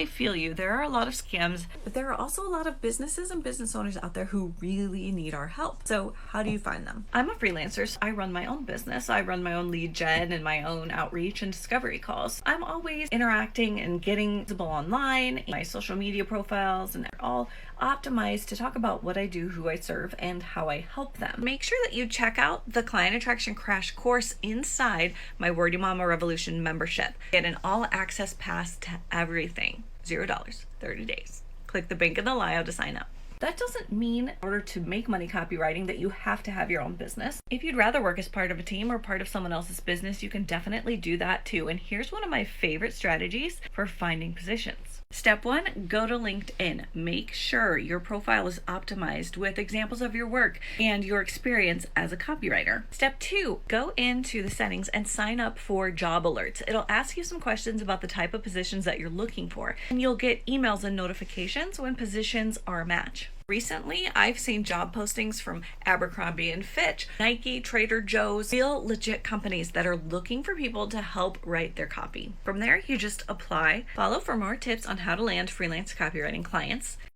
I feel you. There are a lot of scams, but there are also a lot of businesses and business owners out there who really need our help. So how do you find them? I'm a freelancer, so I run my own business. I run my own lead gen and my own outreach and discovery calls. I'm always interacting and getting visible online, my social media profiles, and they're all optimized to talk about what I do, who I serve, and how I help them. Make sure that you check out the Client Attraction Crash Course inside my Wordy Mama Revolution membership. Get an all-access pass to everything. $0, 30 days. Click the link in the bio to sign up. That doesn't mean in order to make money copywriting that you have to have your own business. If you'd rather work as part of a team or part of someone else's business, you can definitely do that too. And here's one of my favorite strategies for finding positions. Step 1, go to LinkedIn. Make sure your profile is optimized with examples of your work and your experience as a copywriter. Step 2, go into the settings and sign up for job alerts. It'll ask you some questions about the type of positions that you're looking for, and you'll get emails and notifications when positions are a match. Recently, I've seen job postings from Abercrombie and Fitch, Nike, Trader Joe's, real legit companies that are looking for people to help write their copy. From there, you just apply. Follow for more tips on how to land freelance copywriting clients.